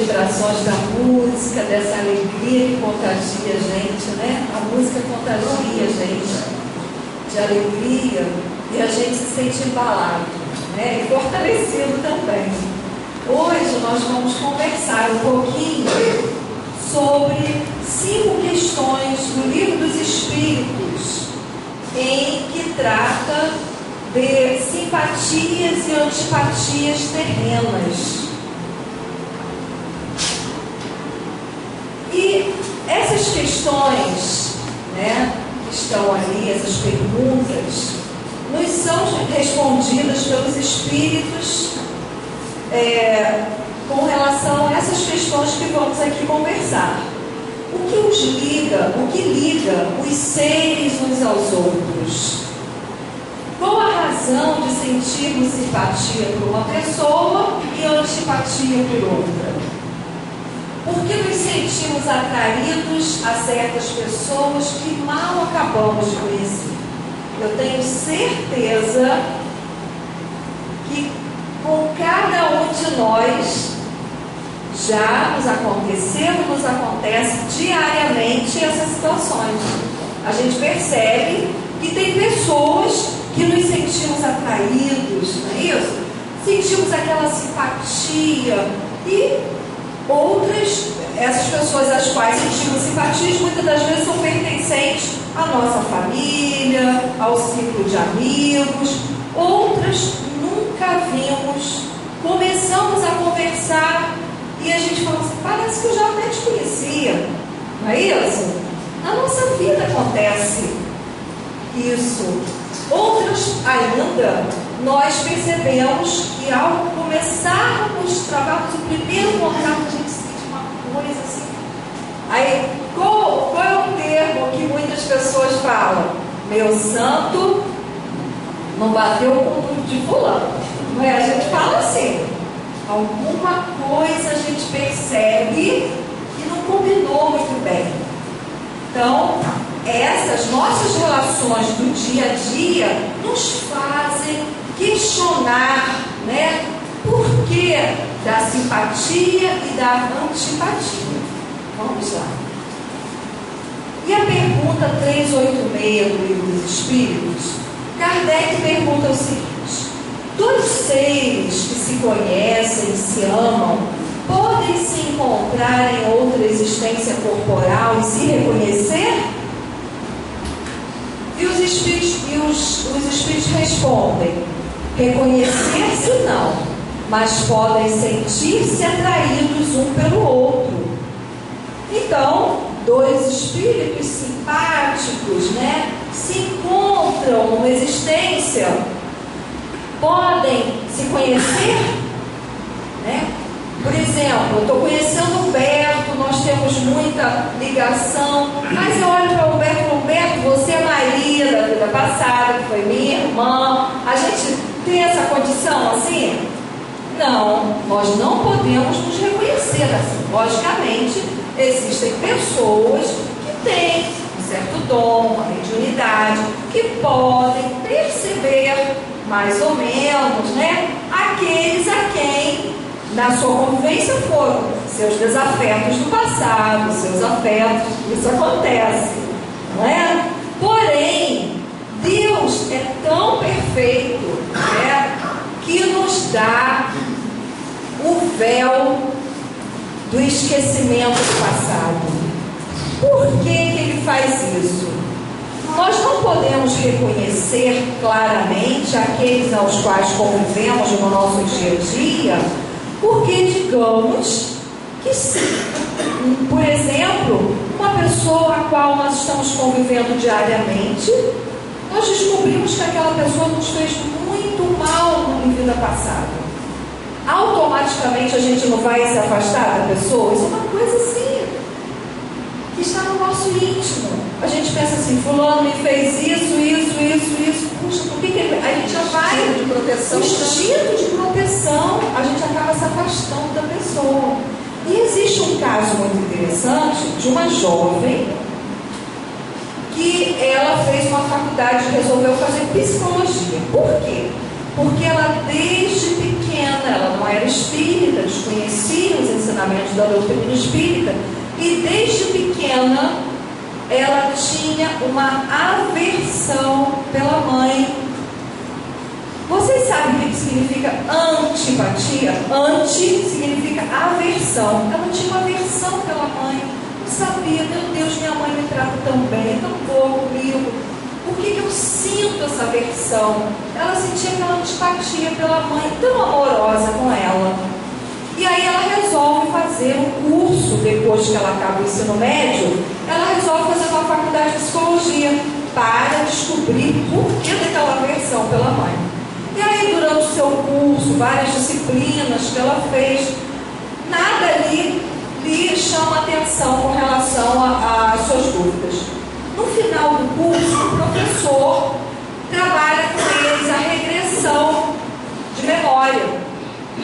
vibrações da música, dessa alegria que contagia a gente, né? A música contagia a gente de alegria e a gente se sente embalado, né? E fortalecido também. Hoje nós vamos conversar um pouquinho sobre 5 questões do Livro dos Espíritos, em que trata de simpatias e antipatias terrenas. E essas questões, né, que estão ali, essas perguntas, nos são respondidas pelos Espíritos com relação a essas questões que vamos aqui conversar. O que os liga, o que liga os seres uns aos outros? Qual a razão de sentirmos simpatia por uma pessoa e antipatia por outra? Por que nos sentimos atraídos a certas pessoas que mal acabamos de conhecer? Eu tenho certeza que com cada um de nós já nos acontece diariamente essas situações. A gente percebe que tem pessoas que nos sentimos atraídos, não é isso? Sentimos aquela simpatia e outras, essas pessoas às quais sentimos simpatias, muitas das vezes são pertencentes à nossa família, ao ciclo de amigos. Outras nunca vimos, começamos a conversar e a gente fala assim, parece que eu já até te conhecia, não é isso? Na nossa vida acontece isso. Outras ainda, nós percebemos que ao começarmos, trabalharmos o primeiro contato, a gente sente uma coisa assim. Aí, qual é o termo que muitas pessoas falam? Meu santo não bateu com o de fulano. Não é? A gente fala assim. Alguma coisa a gente percebe que não combinou muito bem. Então, essas nossas relações do dia a dia nos fazem questionar, né, por que da simpatia e da antipatia. Vamos lá. E a pergunta 386 do Livro dos Espíritos, Kardec pergunta o seguinte: dois seres que se conhecem, se amam, podem se encontrar em outra existência corporal e se reconhecer? E os espíritos respondem: reconhecer-se não, mas podem sentir-se atraídos um pelo outro. Então, dois espíritos simpáticos, né, se encontram numa existência, podem se conhecer, né? Por exemplo, eu estou conhecendo o Humberto, nós temos muita ligação, mas eu olho para o Humberto, você é Maria da vida passada, que foi minha irmã. A gente tem essa condição assim? Não, nós não podemos nos reconhecer assim. Logicamente, existem pessoas que têm um certo dom, uma mediunidade, que podem perceber mais ou menos, né, aqueles a quem na sua convivência foram seus desafetos do passado, seus afetos. Isso acontece, não é? Porém, Deus é tão perfeito, né, que nos dá o véu do esquecimento do passado. Por que Ele faz isso? Nós não podemos reconhecer claramente aqueles aos quais convivemos no nosso dia a dia, porque digamos que sim. Por exemplo, uma pessoa a qual nós estamos convivendo diariamente, nós descobrimos que aquela pessoa nos fez muito mal na vida passada. Automaticamente a gente não vai se afastar da pessoa? Isso é uma coisa assim, que está no nosso íntimo. A gente pensa assim, fulano me fez isso. Puxa, por que ele... A gente já vai... Instinto de proteção. Instinto de proteção. A gente acaba se afastando da pessoa. E existe um caso muito interessante de uma jovem que ela fez uma faculdade e resolveu fazer psicologia. Por quê? Porque ela desde pequena ela não era espírita, desconhecia os ensinamentos da doutrina espírita, e desde pequena ela tinha uma aversão pela mãe. Vocês sabem o que significa antipatia? Anti significa aversão. Ela tinha uma aversão pela mãe. Não sabia, meu Deus, minha mãe me trata tão bem, tão boa comigo. Por que eu sinto essa aversão? Ela sentia aquela antipatia pela mãe, tão amorosa com ela. E aí ela resolve fazer um curso, depois que ela acaba o ensino médio, ela resolve fazer uma faculdade de psicologia para descobrir por que daquela aversão pela mãe. E aí, durante o seu curso, várias disciplinas que ela fez, nada ali lhe chama atenção com relação às suas dúvidas. No final do curso, o professor trabalha com eles a regressão de memória.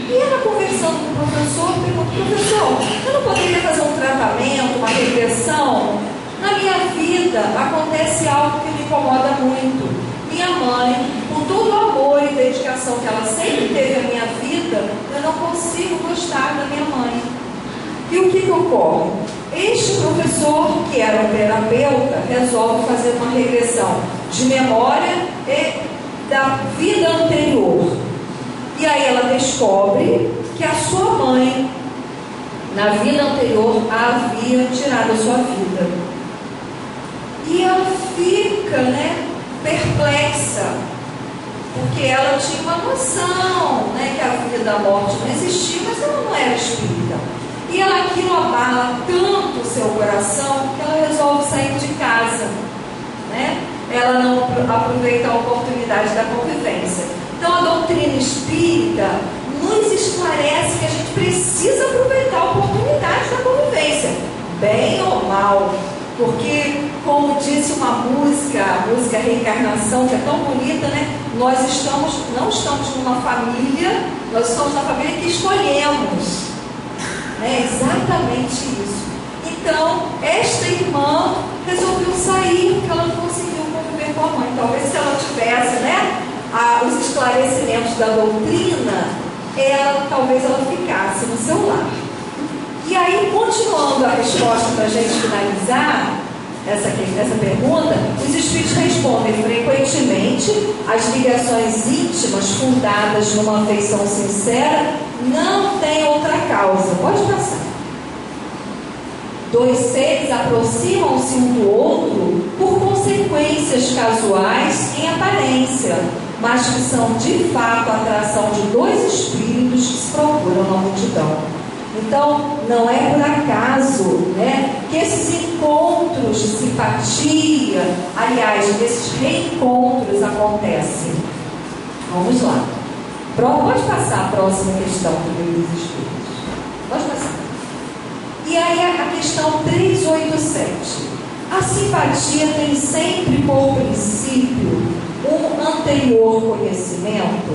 E ela, conversando com o professor, pergunta: professor, eu não poderia fazer um tratamento, uma regressão? Na minha vida acontece algo que me incomoda muito. Minha mãe, com todo o amor e dedicação que ela sempre teve à minha vida, eu não consigo gostar da minha mãe. E o que ocorre? Este professor, que era um terapeuta, resolve fazer uma regressão de memória e da vida anterior. E aí ela descobre que a sua mãe, na vida anterior, a havia tirado a sua vida. E ela fica, perplexa, porque ela tinha uma noção, que a vida da morte não existia, mas ela não era espírita. E aquilo abala tanto o seu coração que ela resolve sair de casa, Ela não aproveita a oportunidade da convivência. Então a doutrina espírita nos esclarece que a gente precisa aproveitar a oportunidade da convivência, bem ou mal. Porque, como disse uma música, a música Reencarnação, que é tão bonita, nós não estamos numa família, nós estamos na família que escolhemos. É exatamente isso. Então, esta irmã resolveu sair porque ela não conseguiu conviver com a mãe. Talvez se ela tivesse, os esclarecimentos da doutrina, talvez ela ficasse no seu lar. E aí, continuando a resposta para a gente finalizar essa pergunta, os espíritos respondem: frequentemente, as ligações íntimas fundadas numa afeição sincera não têm outra causa. Pode passar. Dois seres aproximam-se um do outro por consequências casuais em aparência, mas que são de fato a atração de dois espíritos que se procuram na multidão. Então, não é por acaso, que esses encontros de simpatia, aliás, esses reencontros acontecem. Vamos lá. Pode passar a próxima questão do livro dos Espíritos. Pode passar. E aí a questão 387. A simpatia tem sempre por princípio um anterior conhecimento?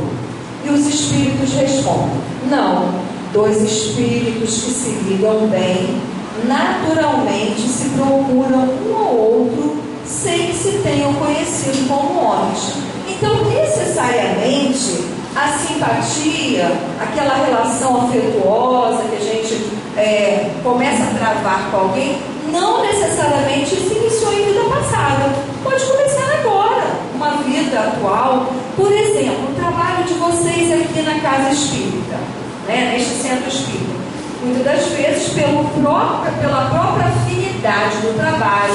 E os espíritos respondem: não. Dois espíritos que se ligam bem, naturalmente se procuram um ao outro sem que se tenham conhecido como homens. Então, necessariamente, a simpatia, aquela relação afetuosa que a gente começa a travar com alguém, não necessariamente se iniciou em vida passada. Pode começar agora, uma vida atual. Por exemplo, o trabalho de vocês aqui na Casa Espírita, neste centro espírita, muitas das vezes pela própria afinidade do trabalho,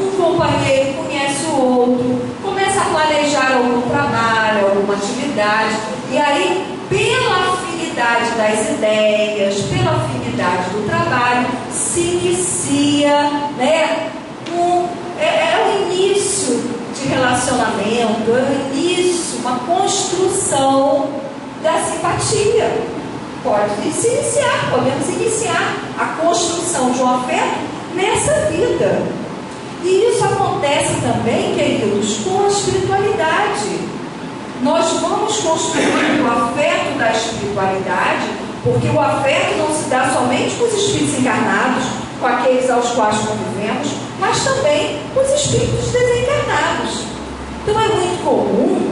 um companheiro conhece o outro, começa a planejar algum trabalho, alguma atividade, e aí, pela afinidade das ideias, pela afinidade do trabalho, se inicia o início de relacionamento, o início, uma construção da simpatia. Podemos iniciar a construção de um afeto nessa vida. E isso acontece também, queridos, com a espiritualidade. Nós vamos construir o afeto da espiritualidade, porque o afeto não se dá somente com os espíritos encarnados, com aqueles aos quais convivemos, mas também com os espíritos desencarnados. Então é muito comum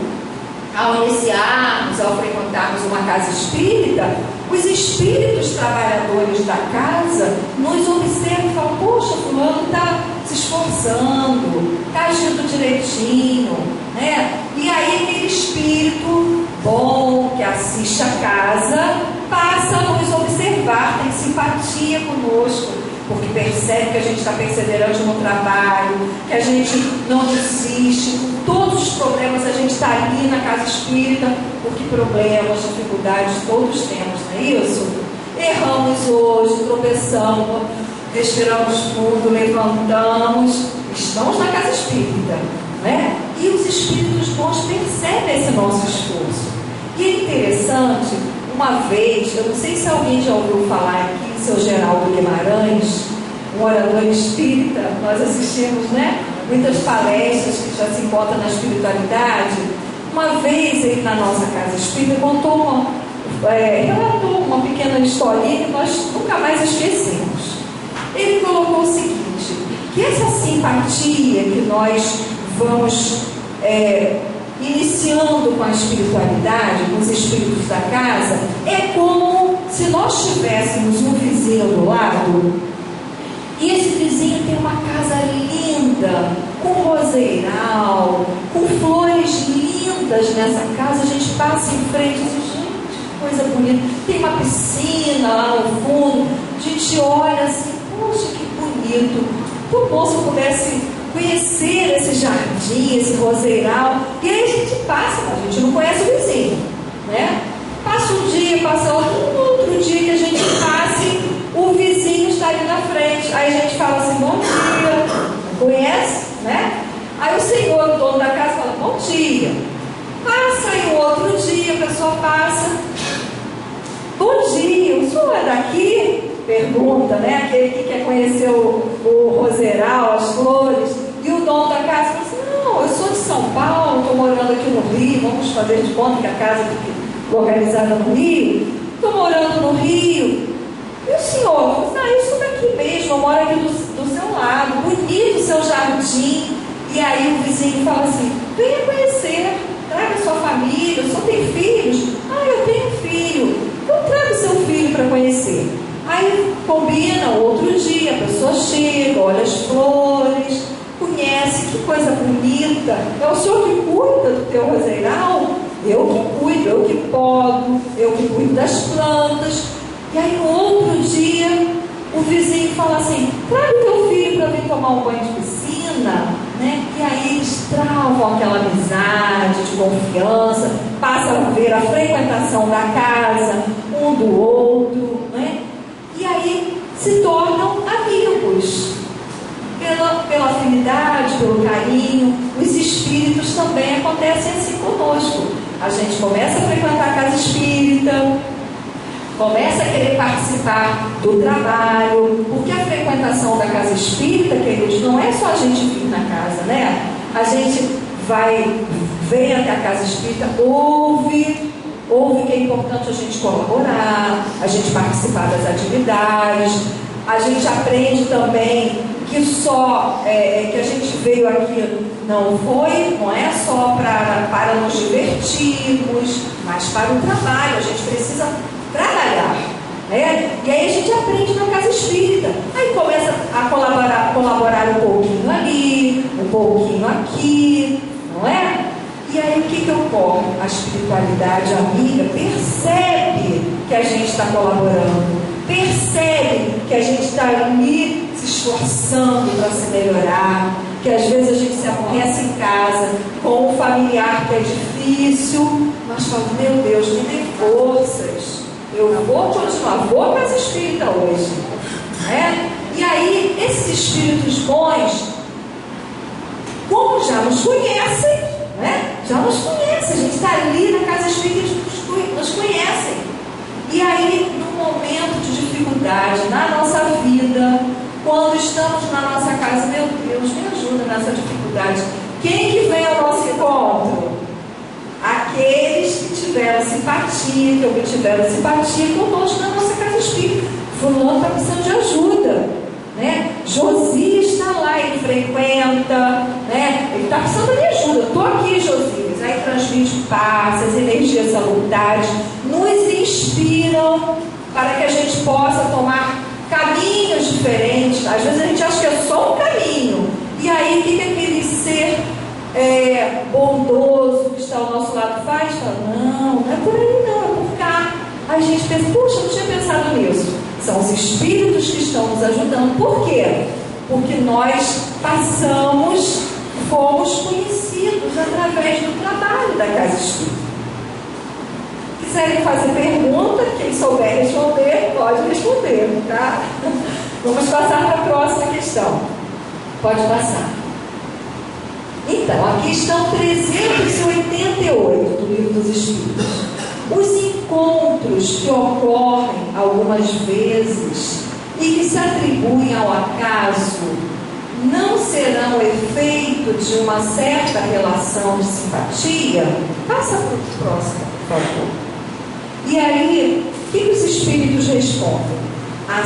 ao iniciarmos, ao frequentarmos uma casa espírita, os espíritos trabalhadores da casa nos observam e falam: poxa, fulano está se esforçando, está agindo direitinho, né? E aí aquele espírito bom que assiste a casa passa a nos observar, tem simpatia conosco, porque percebe que a gente está perseverante no trabalho, que a gente não desiste, com todos os problemas a gente está ali na casa espírita, porque problemas, dificuldades todos temos, não é isso? Erramos hoje, tropeçamos, respiramos fundo, levantamos, estamos na casa espírita, né? E os espíritos bons percebem esse nosso esforço. E é interessante, uma vez, eu não sei se alguém já ouviu falar aqui, seu Geraldo Guimarães, um orador espírita, nós assistimos, né, muitas palestras que já se encontram na espiritualidade. Uma vez ele na nossa casa espírita relatou uma pequena historinha que nós nunca mais esquecemos. Ele colocou o seguinte, que essa simpatia que nós vamos iniciando com a espiritualidade, com os espíritos da casa, é como se nós tivéssemos um vizinho do lado, e esse vizinho tem uma casa linda, com roseiral, com flores lindas nessa casa. A gente passa em frente e diz: gente, que coisa bonita, tem uma piscina lá no fundo. A gente olha assim: poxa, que bonito, tão bom se eu pudesse conhecer esse jardim, esse roseiral. E aí a gente passa, a gente não conhece o vizinho, né? Passa um dia, passa outro dia que a gente passe, o vizinho está ali na frente. Aí a gente fala assim: bom dia, conhece, né? Aí o senhor, o dono da casa, fala: bom dia. Passa aí um outro dia, a pessoa passa: bom dia, o senhor é daqui? Pergunta, né? Aquele que quer conhecer o roseiral, as flores. E o dono da casa fala assim: não, eu sou de São Paulo, estou morando aqui no Rio. Vamos fazer de conta que a casa fica localizada no Rio. Estou morando no Rio. E o senhor? Ah, eu sou daqui mesmo, eu moro aqui do seu lado. Bonito o seu jardim. E aí o vizinho fala assim: venha conhecer, traga sua família. O senhor tem filhos? Ah, eu tenho filho. Então traga o seu filho para conhecer. Aí combina outro dia, a pessoa chega, olha as flores, conhece, que coisa bonita. É o senhor que cuida do teu roseiral? Eu que cuido, eu que podo, eu que cuido das plantas. E aí no outro dia o vizinho fala assim: traga o teu filho para vir tomar um banho de piscina, né? E aí eles travam aquela amizade de confiança, passam a ver a frequentação da casa um do outro, né? E aí se tornam amigos. Pela afinidade, pelo carinho, os espíritos também acontecem assim conosco. A gente começa a frequentar a casa espírita, começa a querer participar do trabalho, porque a frequentação da casa espírita, queridos, não é só a gente vir na casa, né? A gente vem até a casa espírita, ouve que é importante a gente colaborar, a gente participar das atividades, a gente aprende também que só que a gente veio aqui não é só para nos divertirmos, mas para o trabalho. A gente precisa trabalhar, né? E aí a gente aprende na casa espírita. Aí começa a colaborar um pouquinho ali, um pouquinho aqui, não é? E aí o que ocorre? A espiritualidade amiga percebe que a gente está colaborando, percebe que a gente está ali se esforçando para se melhorar, que às vezes a gente se aborrece em casa com um familiar que é difícil, mas fala: meu Deus, me dê forças, eu vou continuar, vou para essa espírita hoje, né? E aí esses espíritos bons, como já nos conhecem, né? Já nos conhecem, a gente está ali na casa espírita, eles nos conhecem. E aí, no momento de dificuldade na nossa vida, quando estamos na nossa casa, meu Deus, me ajuda nessa dificuldade. Quem que vem ao nosso encontro? Aqueles que tiveram simpatia, que obtiveram simpatia conosco na nossa casa espírita. Fulano está precisando de ajuda, né? Josias está lá, ele frequenta, né? Ele está precisando da minha ajuda. Estou aqui, Josias. Aí transmite paz, as energias salutares, nos inspiram para que a gente possa tomar caminhos diferentes. Às vezes a gente acha que é só um caminho. E aí, o que aquele ser bondoso que está ao nosso lado faz? Fala, não é por aí não, é por cá. Aí a gente pensa, puxa, não tinha pensado nisso. São os espíritos que estão nos ajudando. Por quê? Porque nós fomos conhecidos através do trabalho da Casa Espírita. Quiserem fazer pergunta, quem souber responder, pode responder, tá? Vamos passar para a próxima questão. Pode passar. Então, a questão 388 do Livro dos Espíritos. Os encontros que ocorrem algumas vezes e que se atribuem ao acaso não serão efeito de uma certa relação de simpatia? Passa para o próximo, por favor. E aí, o que os espíritos respondem? Há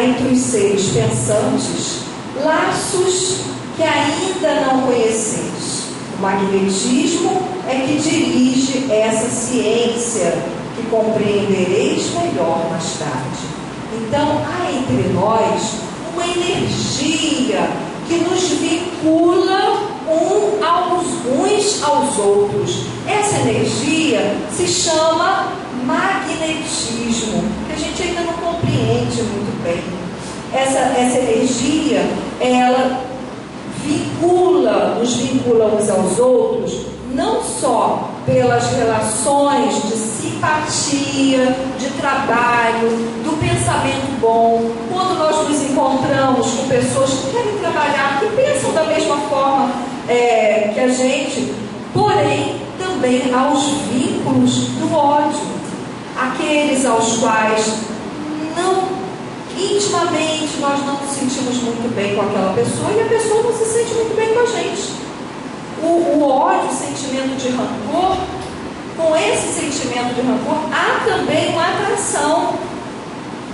entre os seres pensantes laços que ainda não conheceis. O magnetismo é que dirige essa ciência, que compreendereis melhor mais tarde. Então, há entre nós uma energia que nos vincula uns aos outros. Essa energia se chama magnetismo, que a gente ainda não compreende muito bem. Essa energia, ela nos vincula uns aos outros, não só pelas relações de simpatia, de trabalho, do pensamento bom. Quando nós nos encontramos com pessoas que querem trabalhar, que pensam da mesma forma que a gente, porém também aos vínculos do ódio, aqueles aos quais intimamente nós não nos sentimos muito bem com aquela pessoa e a pessoa não se sente muito bem com a gente. O ódio, o sentimento de rancor, com esse sentimento de rancor há também uma atração.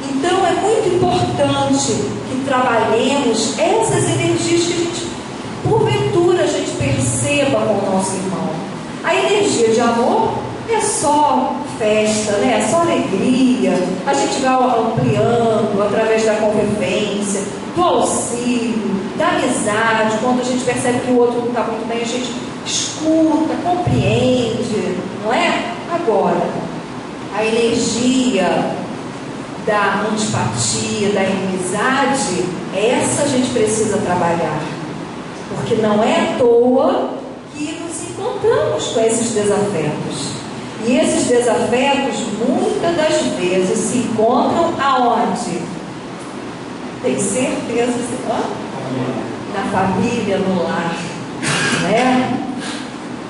Então é muito importante que trabalhemos essas energias que a gente, porventura, a gente perceba com o nosso irmão. A energia de amor é só festa, né? É só alegria. A gente vai ampliando através da convivência, do auxílio, da amizade. Quando a gente percebe que o outro não está muito bem, a gente escuta, compreende, não é? Agora, a energia da antipatia, da inimizade, essa a gente precisa trabalhar, porque não é à toa que nos encontramos com esses desafetos. E esses desafetos, muitas das vezes, se encontram aonde? Tem certeza? Na família, no lar, né?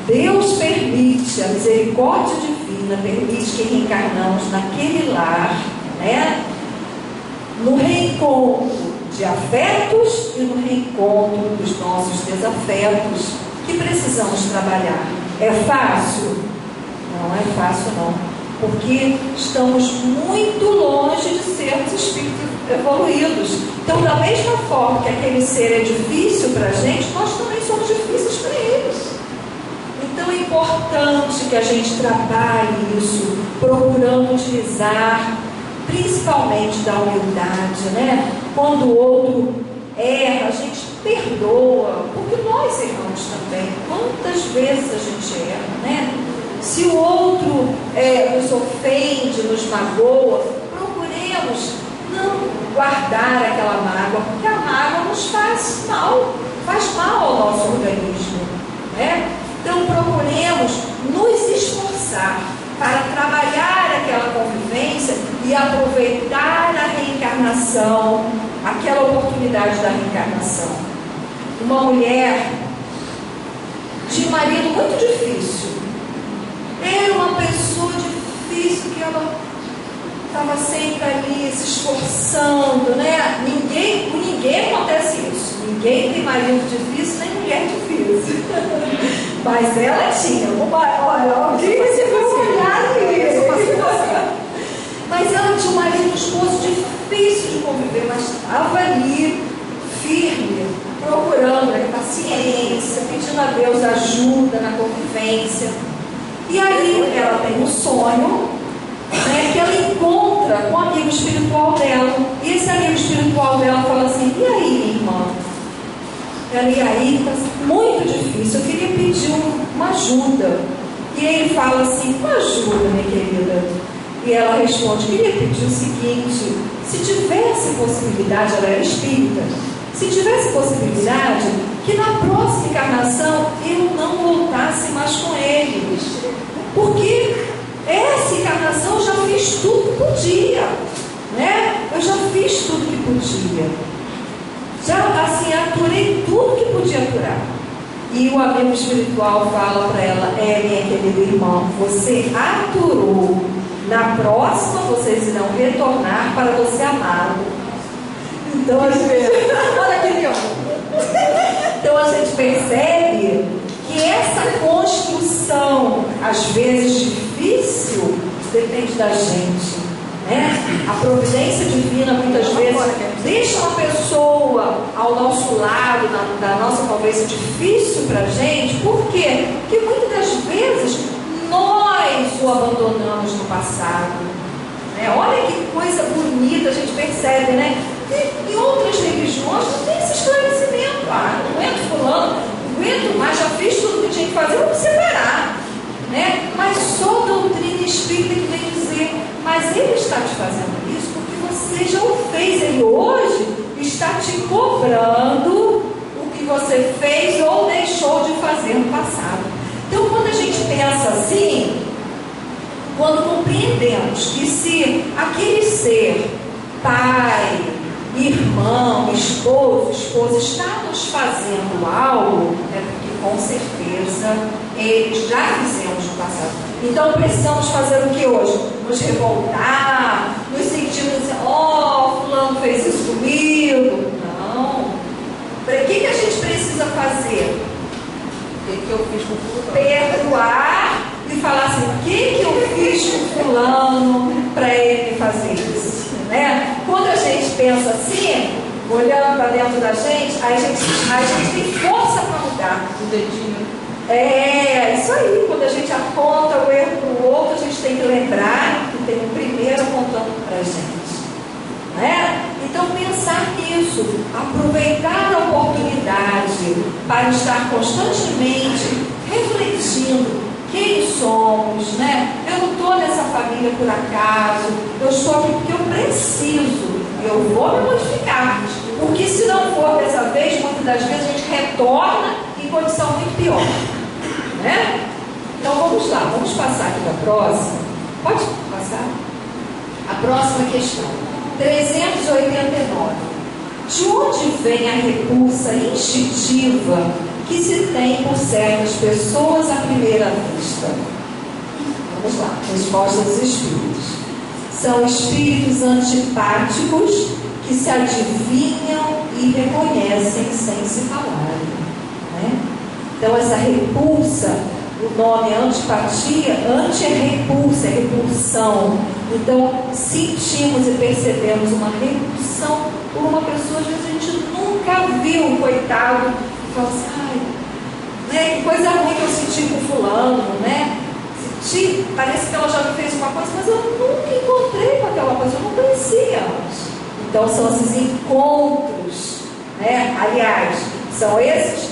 Deus permite, a misericórdia divina permite que reencarnamos naquele lar, né? No reencontro de afetos e no reencontro dos nossos desafetos que precisamos trabalhar. É fácil? Não é fácil não, porque estamos muito longe de sermos espíritos evoluídos. Então, da mesma forma que aquele ser é difícil para a gente, nós também somos difíceis para eles. Então é importante que a gente trabalhe isso, procurando utilizar principalmente da humildade, né? Quando o outro erra, a gente perdoa, porque nós erramos também. Quantas vezes a gente erra, né? Se o outro nos ofende, nos magoa, procuremos não guardar aquela mágoa, porque a mágoa nos faz mal ao nosso organismo, né? Então procuremos nos esforçar para trabalhar aquela convivência e aproveitar a reencarnação, aquela oportunidade da reencarnação. Uma mulher tinha um marido muito difícil. Era uma pessoa difícil, que ela estava sempre ali se esforçando, né? Ninguém acontece isso. Ninguém tem marido difícil, nem mulher difícil. Mas ela tinha. Olha, alguém se foi olhar isso. Mas ela tinha um esposo difícil de conviver, mas estava ali, firme, procurando, né, paciência, pedindo a Deus ajuda na convivência. E aí ela tem um sonho, né, que ela encontra com o amigo espiritual dela. E esse amigo espiritual dela fala assim: e aí, minha irmã? Ela, e aí, está muito difícil, eu queria pedir uma ajuda. E ele fala assim: uma ajuda, minha querida. E ela responde: queria pedir o seguinte, se tivesse possibilidade, ela era espírita, se tivesse possibilidade, que na próxima encarnação eu não voltasse mais com ele, porque essa encarnação eu já fiz tudo que podia, né? Eu já fiz tudo que podia, já assim aturei tudo que podia aturar. E o amigo espiritual fala para ela: minha querida irmã, você aturou, na próxima vocês irão retornar para você amá-lo. Então a gente... Olha aquele homem. Então a gente percebe que essa construção, às vezes difícil, depende da gente, né? A providência divina muitas vezes deixa uma pessoa ao nosso lado, da nossa convivência difícil para a gente. Por quê? Porque muitas das vezes nós o abandonamos no passado, né? Olha que coisa bonita, a gente percebe, né? Em outras religiões não tem esse esclarecimento. Não aguento fulano, não aguento mais, já fiz tudo que tinha que fazer, vamos separar, né? Mas só a doutrina espírita que vem dizer: mas ele está te fazendo isso porque você já o fez. Ele hoje está te cobrando o que você fez ou deixou de fazer no passado. Então, quando a gente pensa assim, quando compreendemos que se aquele ser, pai, irmão, esposa, está nos fazendo algo, é porque com certeza eles já fizemos no passado. Então precisamos fazer o que hoje? Nos revoltar, nos sentirmos assim: fulano fez isso comigo. Não. O que a gente precisa fazer? O que eu fiz com fulano? Perdoar e falar assim: o que eu fiz com fulano para ele fazer isso, né? Quando a gente pensa assim, olhando para dentro da gente, aí a gente tem força para mudar. O dedinho. Isso aí. Quando a gente aponta o erro para o outro, a gente tem que lembrar que tem o primeiro apontando para a gente, né? Então pensar nisso, aproveitar a oportunidade para estar constantemente refletindo quem somos, né? Eu não estou nessa família por acaso, eu estou aqui porque eu preciso, eu vou me modificar, porque se não for dessa vez, muitas das vezes a gente retorna em condição muito pior, né? Então vamos lá, vamos passar aqui para a próxima. Pode passar? A próxima questão, 389. De onde vem a repulsa instintiva que se tem por certas pessoas à primeira vista? Vamos lá, resposta dos espíritos. São espíritos antipáticos que se adivinham e reconhecem sem se falarem, né? Então essa repulsa, o nome é antipatia, anti é repulsa, é repulsão. Então sentimos e percebemos uma repulsão por uma pessoa, às vezes a gente nunca viu, coitado, e fala assim: né, que coisa ruim que eu senti com fulano, né? Senti, parece que ela já me fez uma coisa, mas eu nunca encontrei com aquela coisa, eu não conhecia antes. Então são esses encontros, né? Aliás, são esses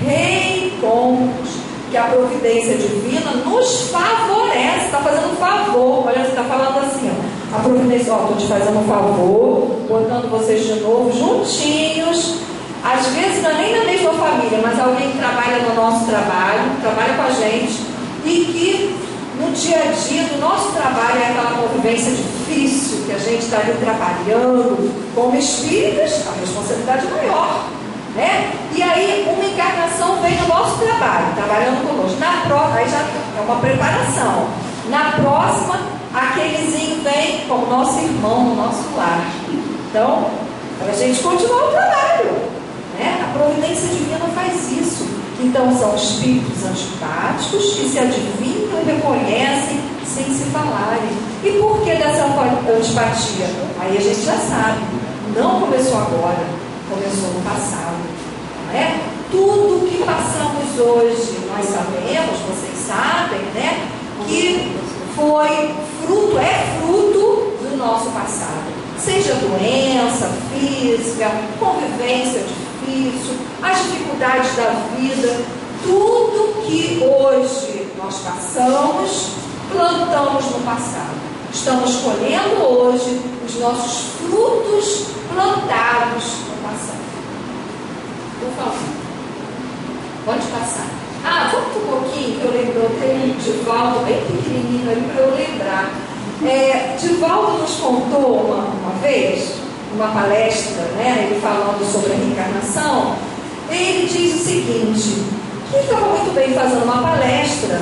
reencontros que a providência divina nos favorece, está fazendo um favor. Olha, você está falando assim, ó, a providência, estou te fazendo um favor, botando vocês de novo juntinhos. Às vezes não é nem na mesma família, mas alguém que trabalha no nosso trabalho, trabalha com a gente, e que no dia a dia do nosso trabalho é aquela convivência difícil, que a gente está ali trabalhando como espíritas, a responsabilidade é maior, né? E aí uma encarnação vem no nosso trabalho, trabalhando conosco. Na próxima, aí já é uma preparação. Na próxima, aquelezinho vem como nosso irmão no nosso lar. Então, para a gente continuar o trabalho, né? A providência divina faz isso. Então são espíritos antipáticos que se adivinham e reconhecem sem se falarem. E por que dessa antipatia? Aí a gente já sabe. Não começou agora, começou no passado. né? Tudo que passamos hoje, nós sabemos, vocês sabem, né? Que foi fruto, é fruto do nosso passado. Seja doença física, convivência difícil, as dificuldades da vida, tudo que hoje nós passamos, plantamos no passado. Estamos colhendo hoje os nossos frutos plantados no passado. Por favor, pode passar. Volta um pouquinho, que eu lembro, eu tenho um Divaldo bem pequenininho ali para eu lembrar. Divaldo nos contou uma vez, uma palestra, né, ele falando sobre a reencarnação. Ele diz o seguinte, que estava muito bem fazendo uma palestra,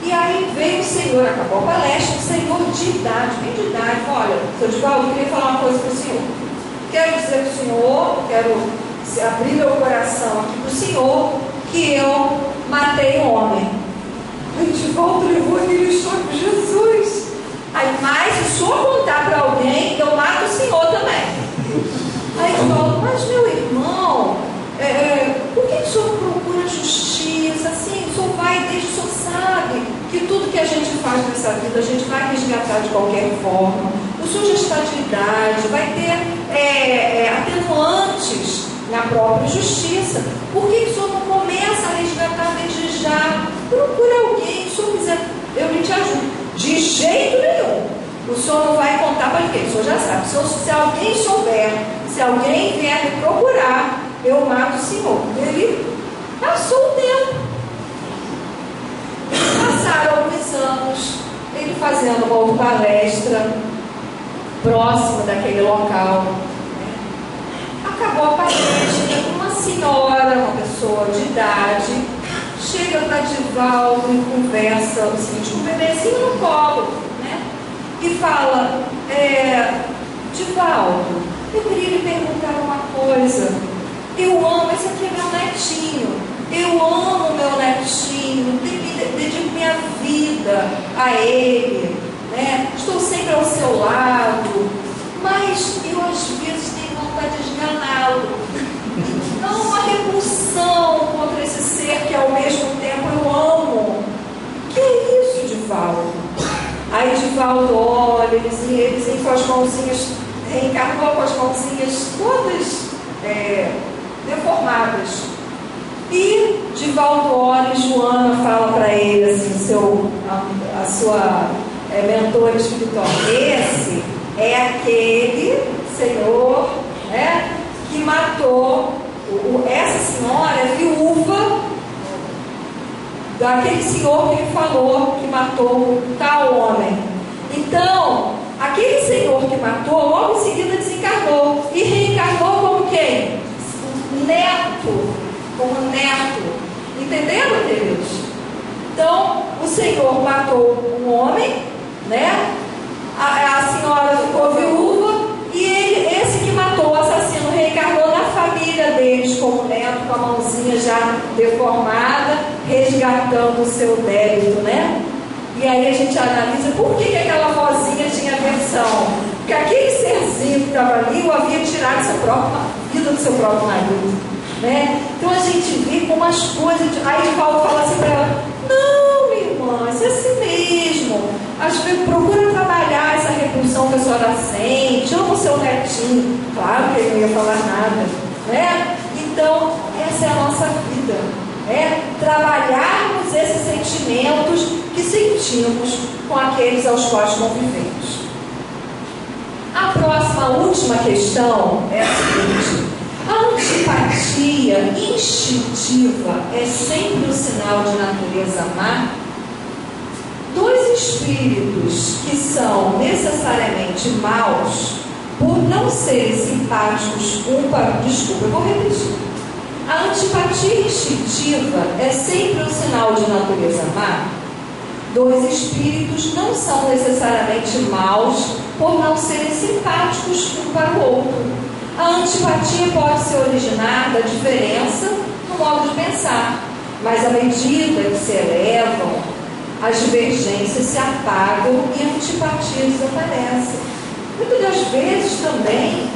e aí veio o senhor, acabou a palestra, o senhor de idade, bem de idade, olha, seu Divaldo, eu queria falar uma coisa para o senhor. Quero dizer para o senhor, quero abrir meu coração aqui para o senhor, que eu matei um homem. Aí Divaldo levou aquele choque, Jesus. Aí, mas se o senhor contar para alguém, eu mato o senhor também. Aí Divaldo, mas meu irmão, por que o senhor procura justiça? Assim, o senhor vai, desde o senhor sabe que tudo que a gente faz nessa vida, a gente vai resgatar de qualquer forma. O senhor já está de idade, vai ter atenuantes na própria justiça. Por que o senhor não começa a resgatar desde já? Procura alguém, se o senhor quiser, eu lhe te ajudo. De jeito nenhum. O senhor não vai contar para ninguém, o senhor já sabe. Se alguém souber, se alguém vier me procurar, eu mato o senhor. Ele passou o tempo. Passaram alguns anos, ele fazendo uma outra palestra próximo daquele local. Acabou a palestra, uma senhora, uma pessoa de idade, chega para Divaldo e conversa o seguinte, um bebezinho no colo, né? E fala, Divaldo, eu queria lhe perguntar uma coisa. Eu amo, esse aqui é meu netinho, eu amo meu netinho, dedico minha vida a ele, né? Estou sempre ao seu lado, mas eu às vezes tenho vontade de esganá-lo. Não uma repulsão contra esse ser que ao mesmo tempo eu amo. Que é isso, Divaldo? Aí Divaldo olha, eles com as mãozinhas, reencarnou com as mãozinhas todas deformadas. E Divaldo olha e Joana fala para ele assim, a sua mentora espiritual, esse é aquele senhor, né, que matou. Essa senhora é viúva daquele senhor que ele falou que matou tal homem. Então, aquele senhor que matou, logo em seguida desencarnou e reencarnou como quem? Neto, como neto. Entenderam, queridos? Então, o senhor matou um homem, né? A senhora ficou viúva e esse que matou o assassino reencarnou na família deles como neto, com a mãozinha já deformada, resgatando o seu débito, né? E aí a gente analisa por que aquela vozinha tinha aversão. Porque aquele serzinho que estava ali o havia tirado da vida do seu próprio marido, né? Então a gente vê como as coisas. Aí Paulo fala assim para ela: não, minha irmã, isso é assim mesmo. Procura trabalhar essa repulsão que a senhora sente, ama o seu netinho. Claro que ele não ia falar nada, né? Então, essa é a nossa vida, né? Trabalharmos esses sentimentos que sentimos com aqueles aos quais convivemos. A próxima, última questão é a seguinte: a antipatia instintiva é sempre um sinal de natureza má? Dois espíritos que são necessariamente maus, por não serem simpáticos desculpa, eu vou repetir. A antipatia instintiva é sempre um sinal de natureza má? Dois espíritos não são necessariamente maus, por não serem simpáticos um para o outro. A antipatia pode se originar da diferença no modo de pensar, mas à medida que se elevam, as divergências se apagam e a antipatia desaparece. Muitas das vezes também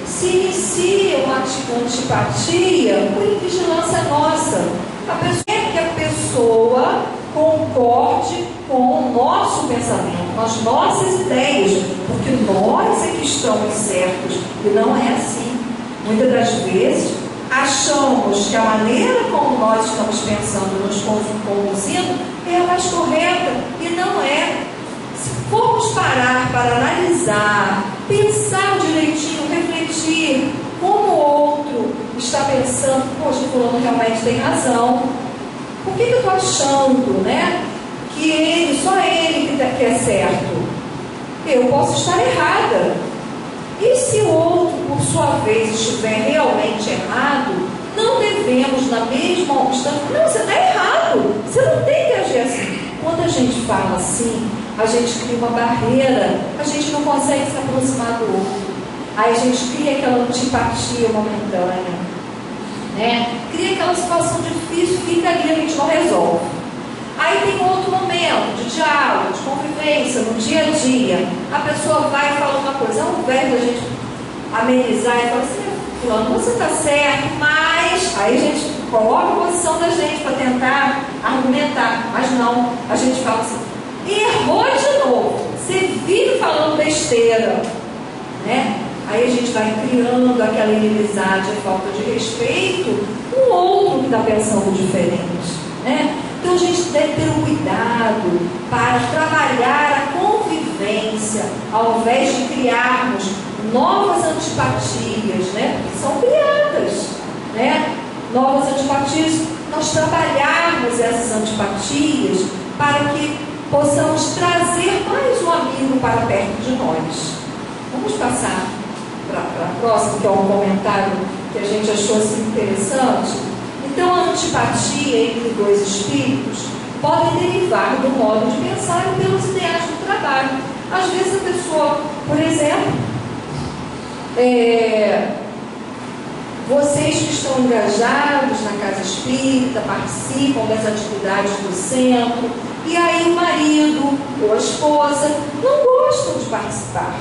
se se inicia uma antipatia por invigilância nossa. A pessoa quer que a pessoa concorde com o nosso pensamento, com as nossas ideias, porque nós é que estamos certos, e não é assim. Muitas das vezes achamos que a maneira como nós estamos pensando, nos conduzindo, é a mais correta, e não é. Se formos parar para analisar, pensar direitinho, refletir como o outro está pensando, poxa, o fulano realmente tem razão. Por que eu estou achando, que só ele que é certo? Eu posso estar errada. E se o outro, por sua vez, estiver realmente errado, não devemos, na mesma obstância, não, você está errado, você não tem que agir assim. Quando a gente fala assim, a gente cria uma barreira, a gente não consegue se aproximar do outro. Aí a gente cria aquela antipatia momentânea, cria aquela situação difícil, fica ali, a gente não resolve. Aí tem outro momento de diálogo, de convivência, no dia a dia. A pessoa vai e fala uma coisa, ao invés da gente amenizar e falar assim, fulano, você está certo, mas aí a gente coloca a posição da gente para tentar argumentar, mas não, a gente fala assim, errou de novo, você vive falando besteira, Aí a gente vai criando aquela inimizade, a falta de respeito com o outro que está pensando diferente, Então a gente deve ter um cuidado para trabalhar a convivência, ao invés de criarmos novas antipatias, porque são criadas, novas antipatias, nós trabalharmos essas antipatias para que possamos trazer mais um amigo para perto de nós. Vamos passar para a próxima, que é um comentário que a gente achou assim interessante. Então, a antipatia entre dois espíritos pode derivar do modo de pensar e pelos ideais do trabalho. Às vezes a pessoa, por exemplo, vocês que estão engajados na casa espírita, participam das atividades do centro, e aí o marido ou a esposa não gostam de participar,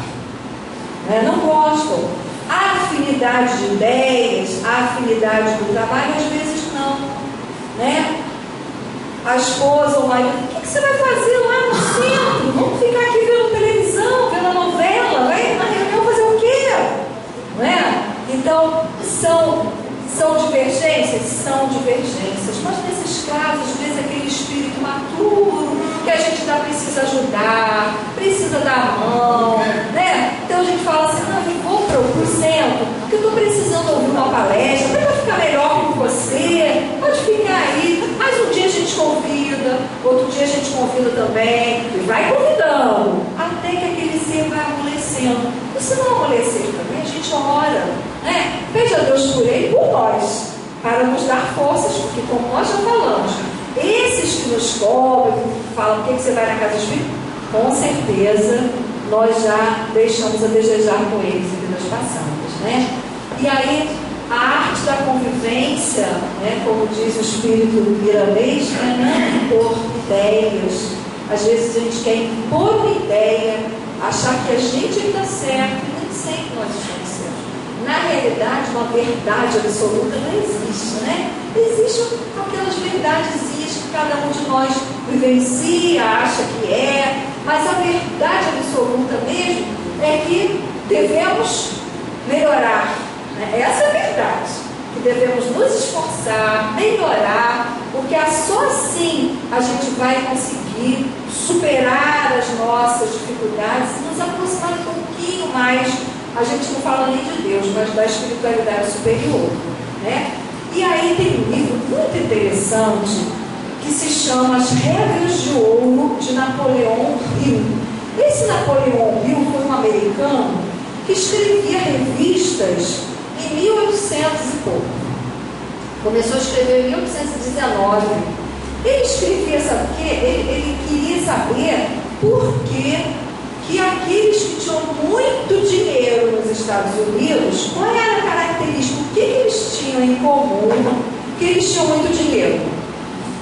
não gostam. A afinidade de ideias, a afinidade do trabalho, às vezes não, A esposa ou o marido, o que você vai fazer lá no centro? Vamos ficar aqui vendo televisão, vendo a novela, vai na reunião fazer o quê? Então, são divergências? São divergências, mas nesses casos, às vezes aquele espírito maturo, que a gente ainda precisa ajudar, precisa dar a mão, Então a gente fala assim, não, eu vou para o centro, porque eu estou precisando ouvir uma palestra, até para ficar melhor com você, pode ficar aí, mas um dia a gente convida, outro dia a gente convida também, e vai convidando, até que aquele ser vai amolecendo. E se não amolecer também, a gente ora, Pede a Deus por ele e por nós, para nos dar forças, porque como nós já falamos, esses que nos cobram, falam por que você vai na casa espírita, com certeza nós já deixamos a desejar com eles em vidas passadas, E aí a arte da convivência, como diz o espírito miramês, não impor ideias. Às vezes a gente quer impor uma ideia, achar que a gente está certo, e nem sempre nós estamos certos. Na realidade, uma verdade absoluta não existe, Existem aquelas verdadezinhas que cada um de nós vivencia, acha que é, mas a verdade absoluta mesmo é que devemos melhorar, Essa é a verdade, que devemos nos esforçar, melhorar, porque só assim a gente vai conseguir superar as nossas dificuldades e nos aproximar um pouquinho mais. A gente não fala nem de Deus, mas da espiritualidade superior, E aí tem um livro muito interessante que se chama As Regras de Ouro, de Napoleão Hill. Esse Napoleão Hill foi um americano que escrevia revistas em 1800 e pouco. Começou a escrever em 1819. Ele escrevia, sabe o quê? Ele queria saber por que aqueles que tinham muito dinheiro nos Estados Unidos, qual era a característica, o que eles tinham em comum, que eles tinham muito dinheiro.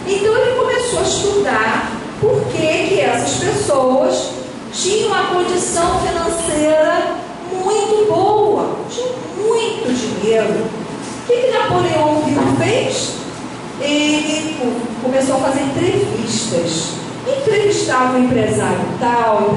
Então ele começou a estudar por que essas pessoas tinham uma condição financeira muito boa, tinham brasileiro. O que Napoleão Hill fez? Ele começou a fazer entrevistas. Entrevistava um empresário tal,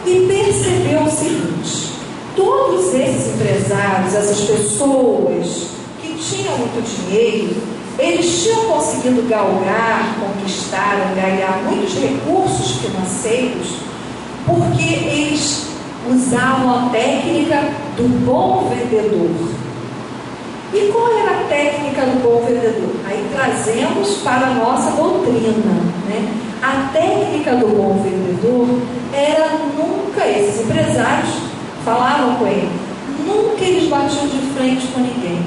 e percebeu o seguinte: todos esses empresários, essas pessoas que tinham muito dinheiro, eles tinham conseguido galgar, conquistar, ganhar muitos recursos financeiros, porque eles usavam a técnica do bom vendedor. E qual era a técnica do bom vendedor? Aí trazemos para a nossa doutrina, né? A técnica do bom vendedor era nunca, esses empresários falavam com ele, nunca eles batiam de frente com ninguém.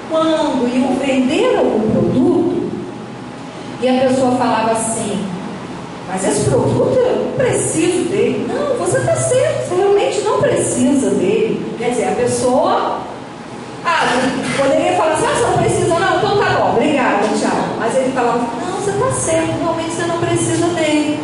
Quando iam vender algum produto, e a pessoa falava assim: mas esse produto eu não preciso dele. Não, você está certo, você realmente não precisa dele. Quer dizer, a pessoa poderia falar assim: você não precisa, não, então tá bom, obrigada, tchau. Mas ele falava: não, você está certo, realmente você não precisa dele.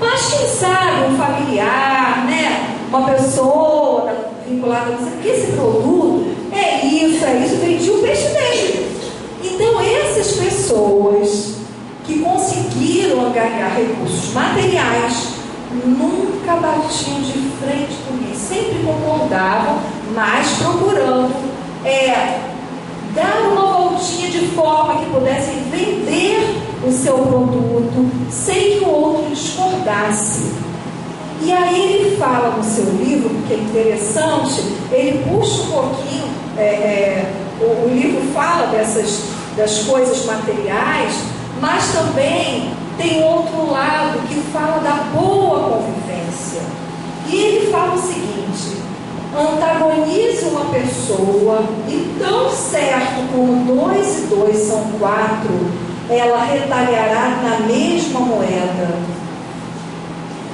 Mas quem sabe um familiar, né, uma pessoa vinculada a você, porque esse produto é isso, vendia o peixe dele. Então essas pessoas que conseguiram ganhar recursos materiais nunca batiam de frente com ninguém, sempre concordavam, mas procurando dar uma voltinha de forma que pudessem vender o seu produto sem que o outro discordasse. E aí ele fala no seu livro, que é interessante, ele puxa um pouquinho, o livro fala das coisas materiais, mas também tem outro lado que fala da boa convivência. E ele fala o seguinte: antagonize uma pessoa e tão certo como 2 e 2 são 4, ela retalhará na mesma moeda.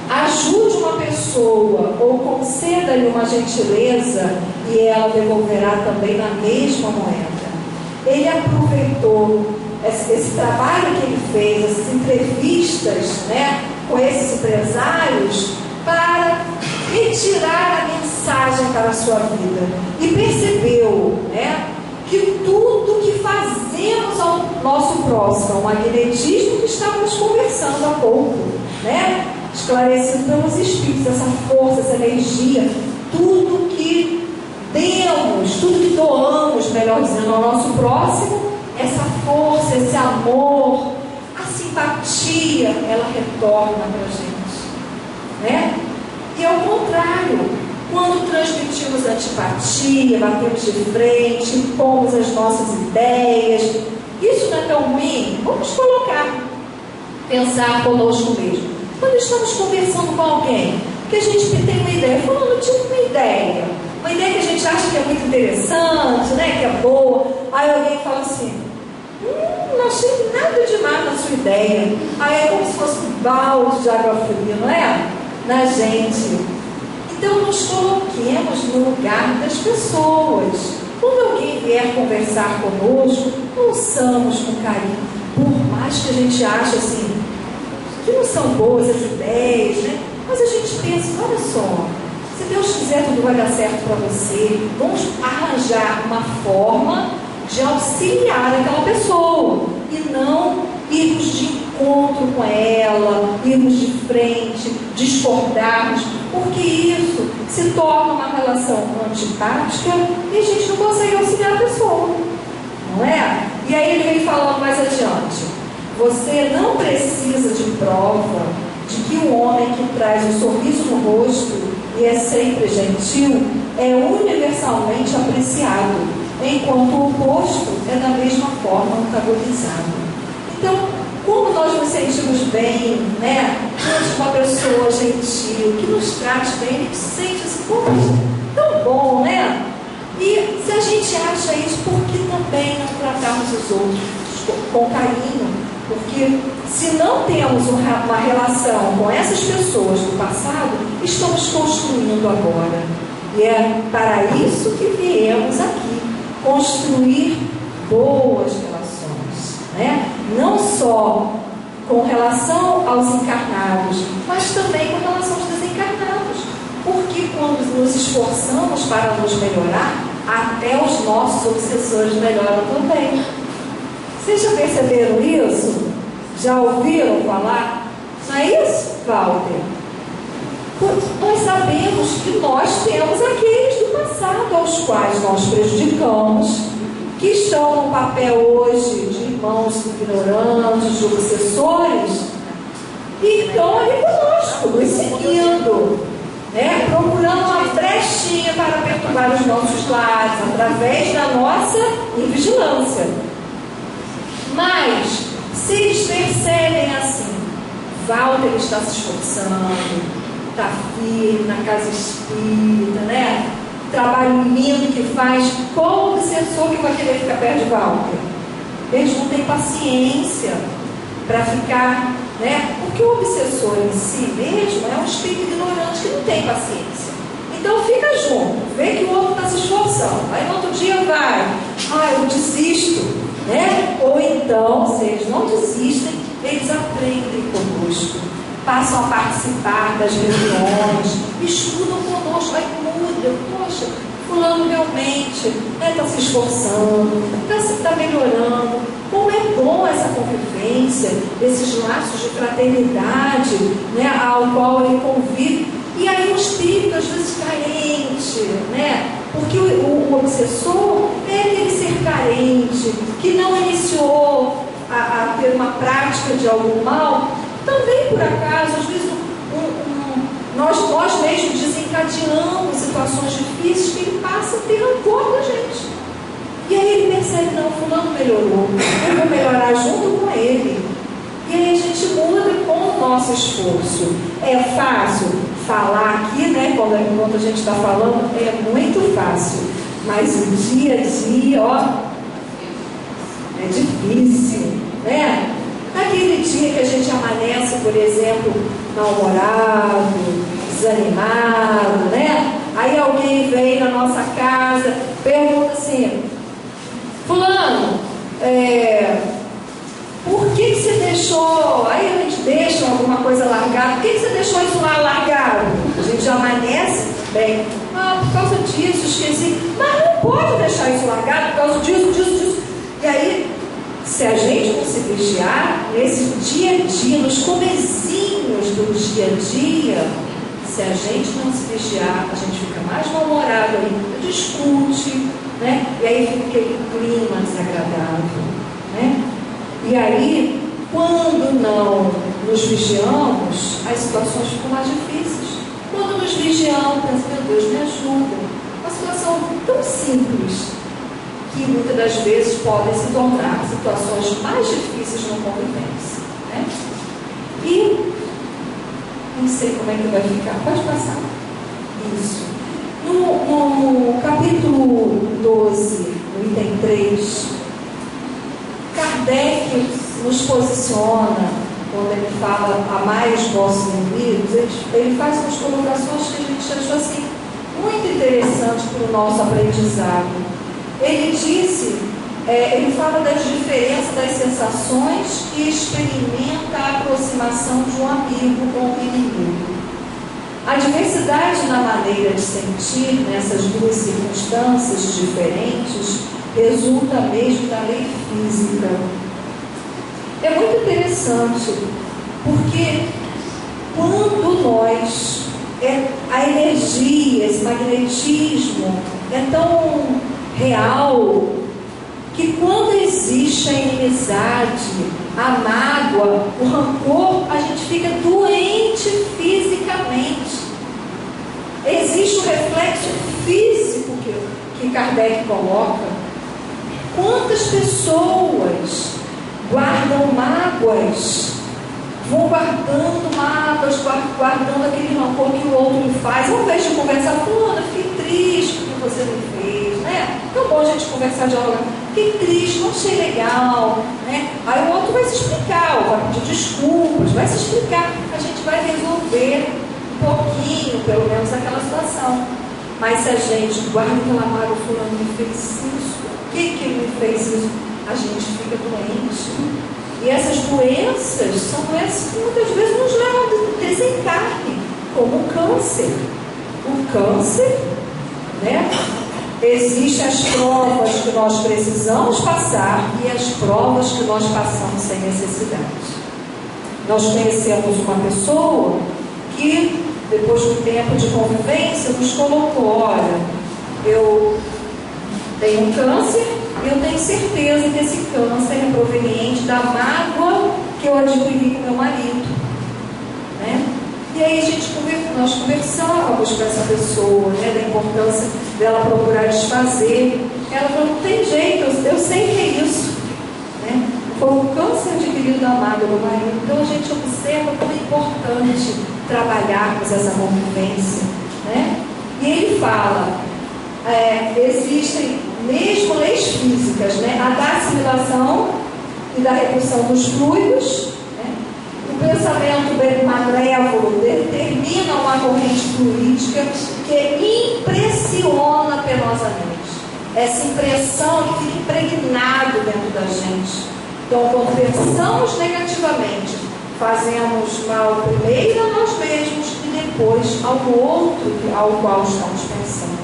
Ajude uma pessoa ou conceda-lhe uma gentileza e ela devolverá também na mesma moeda. Ele aproveitou esse trabalho que ele fez, essas entrevistas, né, com esses empresários, para retirar a mensagem para a sua vida. E percebeu, né, que tudo que fazemos ao nosso próximo, o magnetismo que estávamos conversando há pouco, né, esclarecido pelos Espíritos, essa força, essa energia, tudo que demos, tudo que doamos, melhor dizendo, ao nosso próximo, essa força, esse amor, a simpatia, ela retorna para a gente, né? E ao contrário, quando transmitimos antipatia, batemos de frente, impomos as nossas ideias, isso não é tão ruim? Vamos pensar conosco mesmo. Quando estamos conversando com alguém, que a gente tem uma ideia, falando tipo uma ideia que a gente acha que é muito interessante, né, que é boa, aí alguém fala assim: não achei nada demais na sua ideia. Aí é como se fosse um balde de água fria, não é? Na gente. Então nos coloquemos no lugar das pessoas. Quando alguém vier conversar conosco, ouçamos com carinho, por mais que a gente ache assim que não são boas as ideias, né? Mas a gente pensa: olha só, se Deus quiser, tudo vai dar certo para você. Vamos arranjar uma forma de auxiliar aquela pessoa e não irmos de encontro com ela, irmos de frente, discordarmos, porque isso se torna uma relação antipática e a gente não consegue auxiliar a pessoa, não é? E aí ele vem falando mais adiante: você não precisa de prova de que o homem que traz um sorriso no rosto e é sempre gentil é universalmente apreciado, enquanto o oposto é da mesma forma antagonizado. Então, como nós nos sentimos bem, né, diante de uma pessoa gentil, que nos trate bem, a gente sente assim: poxa, tão bom, né? E se a gente acha isso, por que também não tratarmos os outros com carinho? Porque se não temos uma relação com essas pessoas do passado, estamos construindo agora. E é para isso que viemos aqui, construir boas relações, né? Não só com relação aos encarnados, mas também com relação aos desencarnados. Porque quando nos esforçamos para nos melhorar, até os nossos obsessores melhoram também. Vocês já perceberam isso? Já ouviram falar? Não é isso, Walter? Nós sabemos que nós temos aqueles do passado aos quais nós prejudicamos, que estão no papel hoje de irmãos ignorantes, de obsessores, e estão ali conosco, nos seguindo, né? Procurando uma brechinha para perturbar os nossos lares, através da nossa invigilância. Mas, se eles percebem assim, Walter está se esforçando, está firme na casa espírita, né? Trabalho lindo que faz, qual obsessor que vai querer ficar perto de Walter? Eles não têm paciência para ficar, né? Porque o obsessor em si mesmo é um espírito ignorante que não tem paciência. Então fica junto, vê que o outro está se esforçando, aí no outro dia vai, eu desisto, né? Ou então, se eles não desistem, eles aprendem conosco, passam a participar das reuniões, estudam conosco, aí muda, poxa, fulano realmente está se esforçando, está melhorando. Como é bom essa convivência, esses laços de fraternidade, né, ao qual ele convive. E aí o espírito às vezes carente, né? Porque o obsessor é aquele ser carente, que não iniciou a ter uma prática de algum mal, também por acaso, às vezes nós mesmos desencadeamos situações difíceis que ele passa a ter rancor da gente. E aí ele percebe, não, fulano melhorou, eu vou melhorar junto com ele. E aí a gente muda com o nosso esforço. É fácil falar aqui, né? Enquanto a gente está falando, é muito fácil. Mas o dia a dia, é difícil, né? Naquele dia que a gente amanhece, por exemplo, mal-humorado, desanimado, né? Aí alguém vem na nossa casa, pergunta assim, fulano, por que você deixou, aí a gente deixa alguma coisa largada, por que você deixou isso lá largado? A gente já amanhece, bem, por causa disso, esqueci, mas não pode deixar isso largado por causa disso. E aí, se a gente não se vigiar, nesse dia a dia, nos comezinhos do dia a dia, se a gente não se vigiar, a gente fica mais mal-humorado ainda, discute, né? E aí fica aquele clima desagradável, né? E aí, quando não nos vigiamos, as situações ficam mais difíceis. Quando nos vigiamos, pensamos, meu Deus, me ajuda. Uma situação tão simples, que muitas das vezes podem se tornar situações mais difíceis na convivência, né? E não sei como é que vai ficar. Pode passar. Isso. No capítulo 12, no item 3, Kardec nos posiciona, quando ele fala amai os vossos inimigos, ele faz umas colocações que a gente achou assim, muito interessante para o nosso aprendizado. Ele disse, ele fala das diferenças das sensações que experimenta a aproximação de um amigo com o inimigo. A diversidade na maneira de sentir nessas duas circunstâncias diferentes resulta mesmo da lei física. É muito interessante, porque quando nós, a energia, esse magnetismo é tão real, que quando existe a inimizade, a mágoa, o rancor, a gente fica doente fisicamente. Existe um reflexo físico que Kardec coloca. Quantas pessoas guardam mágoas, vão guardando mágoas, guardando aquele rancor que o outro lhe faz, ao invés de conversar, fulana, fiquei triste porque você me fez, né? Tão bom a gente conversar, dialogar, fiquei triste, não achei legal, né? Aí o outro vai se explicar, ou vai pedir desculpas, vai se explicar, a gente vai resolver um pouquinho, pelo menos, aquela situação. Mas se a gente guarda aquela mágoa, fulano me fez isso, por que ele me fez isso? A gente fica doente. E essas doenças são doenças que muitas vezes nos levam a desencarne, como o câncer. O câncer, né? Existem as provas que nós precisamos passar e as provas que nós passamos sem necessidade. Nós conhecemos uma pessoa que, depois do tempo de convivência, nos colocou: olha, eu tenho um câncer e eu tenho certeza que esse câncer é proveniente da mágoa que eu adquiri com meu marido, né? E aí nós conversávamos com essa pessoa, né, da importância dela procurar desfazer. Ela falou: não tem jeito, eu sei que é isso, né? Foi um câncer adquirido da mágoa do marido. Então a gente observa como é importante trabalharmos essa convivência, né? E ele fala, existem mesmo leis físicas, né? A da assimilação e da repulsão dos fluidos, né? O pensamento malévolo determina uma corrente fluídica que impressiona penosamente. Essa impressão que fica impregnado dentro da gente. Então, quando pensamos negativamente, fazemos mal primeiro a nós mesmos e depois ao outro ao qual estamos pensando,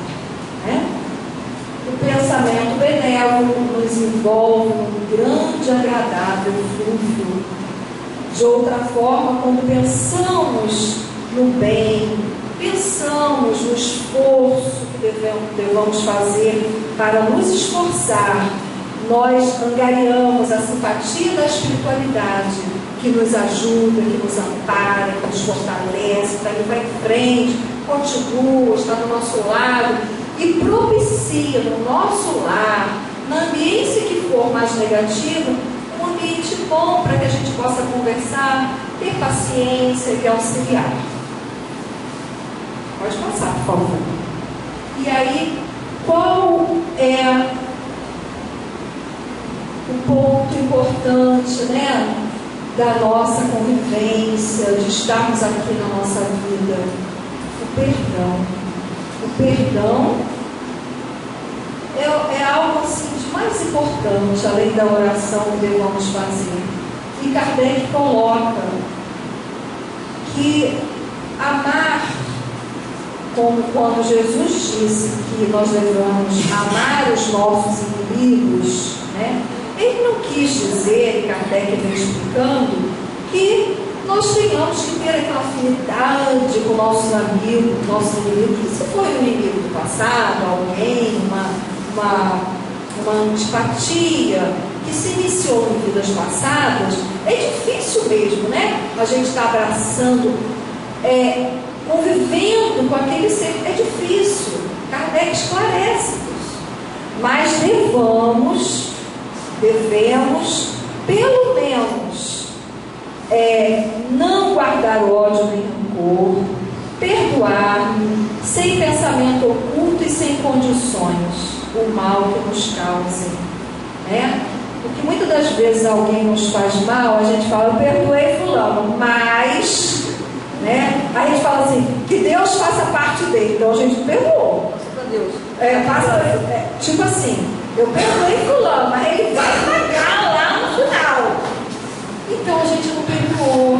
né? O pensamento benévolo nos envolve num grande, agradável fluxo. De outra forma, quando pensamos no bem, pensamos no esforço que devemos fazer para nos esforçar, nós angariamos a simpatia da espiritualidade, que nos ajuda, que nos ampara, que nos fortalece, que vai em frente, continua, está do nosso lado e propicia no nosso lar, na ambiência que for mais negativa, um ambiente bom para que a gente possa conversar, ter paciência e auxiliar. Pode passar, por favor. E aí, qual é o ponto importante, né, da nossa convivência, de estarmos aqui na nossa vida? O perdão. O perdão é algo assim de mais importante, além da oração que devemos fazer. E Kardec coloca que amar, como quando Jesus disse que nós devemos amar os nossos inimigos, né? Ele não quis dizer, e Kardec vem explicando, que nós tenhamos que ter aquela afinidade com nossos amigos, nossos inimigos. Se foi um inimigo do passado, alguém, uma antipatia que se iniciou em vidas passadas, é difícil mesmo, né? A gente está abraçando, convivendo com aquele ser, é difícil. Kardec esclarece isso. Mas devemos, pelo menos, não guardar ódio nem rancor, perdoar, sem pensamento oculto e sem condições, o mal que nos causem, né? Porque muitas das vezes alguém nos faz mal, a gente fala: eu perdoei fulano, mas, né? Aí a gente fala assim: que Deus faça parte dele. Então a gente perdoou. Deus. Tipo assim, eu perdoei fulano, mas ele vai pagar lá no final. Então a gente não perdoou,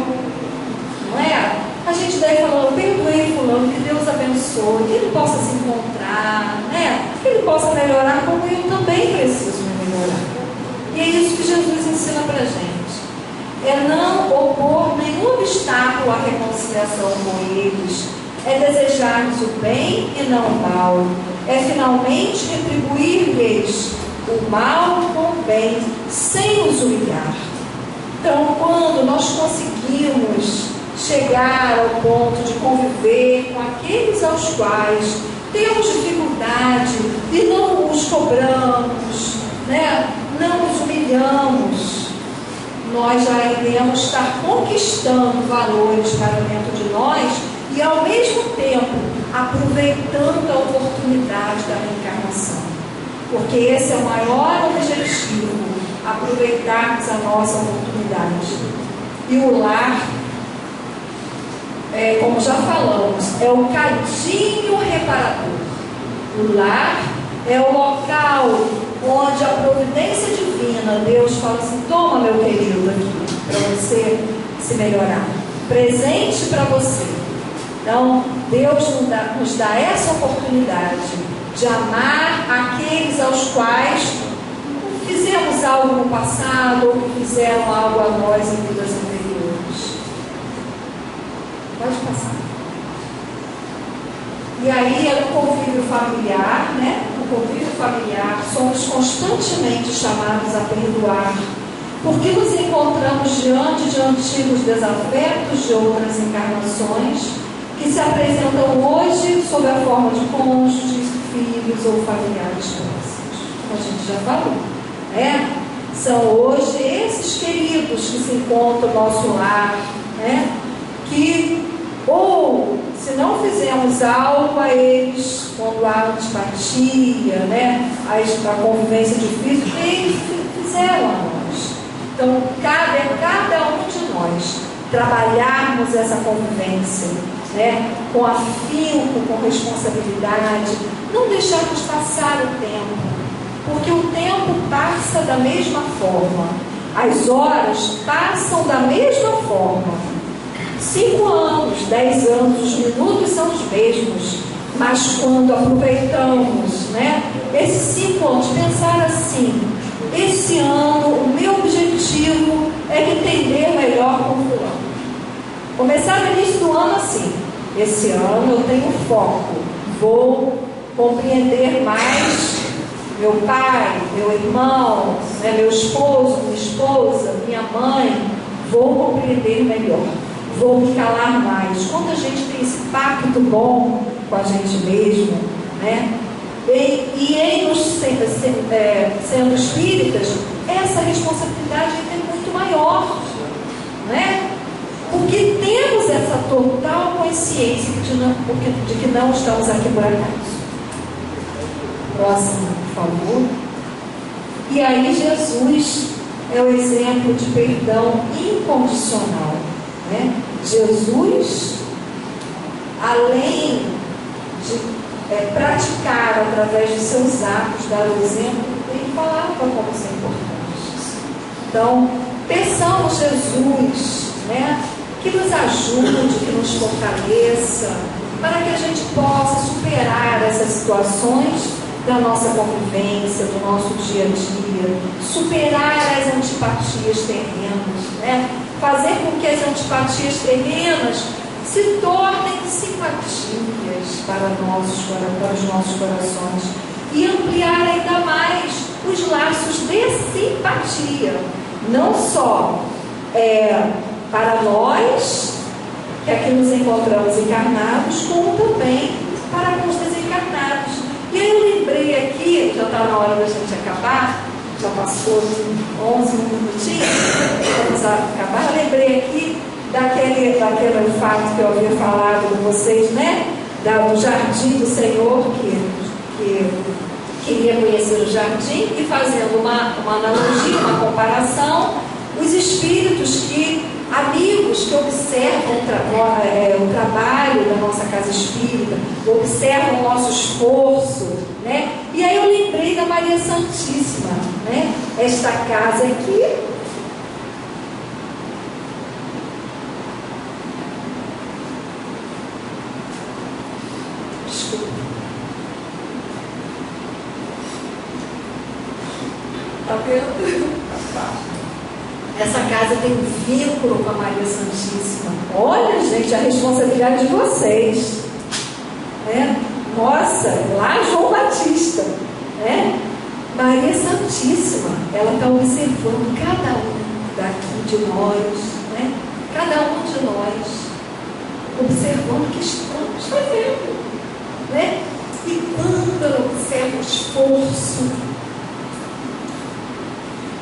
não é? A gente daí falou: eu perdoei fulano, que Deus abençoe, que ele possa se encontrar, né? Que ele possa melhorar, como eu também preciso me melhorar. E é isso que Jesus ensina pra gente. É não opor nenhum obstáculo à reconciliação com eles. É desejar-lhes o bem e não o mal. É finalmente retribuir-lhes o mal com o bem, sem os humilhar. Então, quando nós conseguimos chegar ao ponto de conviver com aqueles aos quais temos dificuldade e não os cobramos, né? Não os humilhamos, nós já iremos estar conquistando valores para dentro de nós e, ao mesmo tempo, aproveitando a oportunidade da reencarnação. Porque esse é o maior objetivo, aproveitarmos a nossa oportunidade. E o lar, como já falamos, é o cadinho reparador. O lar é o local onde a providência divina, Deus fala assim: toma, meu querido, aqui, para você se melhorar. Presente para você. Então, Deus nos dá essa oportunidade de amar aqueles aos quais fizemos algo no passado ou que fizeram algo a nós em vidas anteriores. Pode passar. E aí é no convívio familiar, né? No convívio familiar, somos constantemente chamados a perdoar, porque nos encontramos diante de antigos desafetos de outras encarnações que se apresentam hoje sob a forma de cônjuges, filhos ou familiares próximos. Como a gente já falou, né? São hoje esses queridos que se encontram no nosso lar, né? Que, ou se não fizemos algo a eles, quando há antipatia, né? A convivência difícil, eles fizeram a nós. Então, cabe a cada um de nós trabalharmos essa convivência, né? Com afinco, com responsabilidade, não deixarmos passar o tempo, porque o tempo passa da mesma forma, as horas passam da mesma forma. 5 anos, 10 anos, os minutos são os mesmos, mas quando aproveitamos, né, esses 5 anos, pensar assim: esse ano o meu objetivo é me entender melhor com o fulano. Começar no início do ano assim: esse ano eu tenho foco, vou compreender mais meu pai, meu irmão, né, meu esposo, minha esposa, minha mãe, vou compreender melhor. Vou me calar mais. Quando a gente tem esse pacto bom com a gente mesmo, né? E em nos sendo espíritas, essa responsabilidade é muito maior, né? Porque temos essa total consciência de que não estamos aqui por acaso. Próximo, por favor. E aí Jesus é o exemplo de perdão incondicional. Né? Jesus, além de praticar através de seus atos, dar o exemplo, ele falava como ser importantes. Então, peçamos Jesus, né, que nos ajude, que nos fortaleça, para que a gente possa superar essas situações da nossa convivência, do nosso dia a dia, superar as antipatias terrenas, né? Fazer com que as antipatias terrenas se tornem simpatias para os nossos corações e ampliar ainda mais os laços de simpatia, não só para nós que aqui nos encontramos encarnados, como também para com os desencarnados. E aí eu lembrei aqui, já está na hora da gente acabar, já passou 11 minutinhos, vamos acabar. Eu lembrei aqui daquele fato que eu havia falado com vocês, né? Do jardim do Senhor, que queria conhecer o jardim, e fazendo uma analogia, uma comparação, os espíritos amigos que observam o trabalho da nossa casa espírita, observam o nosso esforço, né? E aí eu lembrei da Maria Santíssima, né? Esta casa aqui, desculpa, tá vendo? Essa casa tem um vínculo com a Maria Santíssima. Olha, gente, a responsabilidade de vocês, né? Nossa, lá João Batista, né? Maria Santíssima, ela está observando cada um daqui de nós, né? Cada um de nós, observando o que estamos fazendo, né? E quando ela observa o esforço,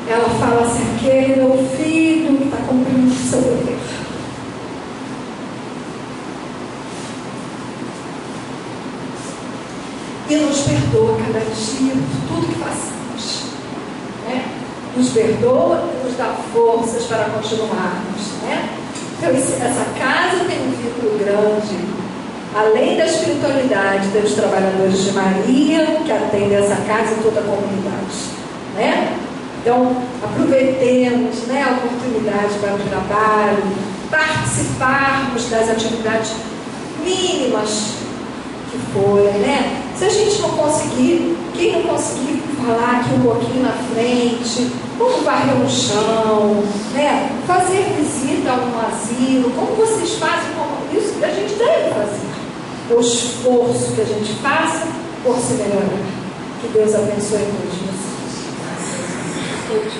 ela fala assim: aquele meu filho que está cumprindo o seu dever. E nos perdoa cada dia por tudo que passamos, né? Nos perdoa e nos dá forças para continuarmos, né? Então essa casa tem um vínculo grande. Além da espiritualidade, temos trabalhadores de Maria que atendem essa casa e toda a comunidade, né? Então, aproveitemos, né, a oportunidade para o trabalho, participarmos das atividades mínimas que forem, né? Se a gente não conseguir, quem não conseguir falar aqui um pouquinho na frente, como varrer um chão, né? Fazer visita a um asilo, como vocês fazem, como isso que a gente deve fazer. O esforço que a gente faça por se melhorar. Que Deus abençoe todos vocês.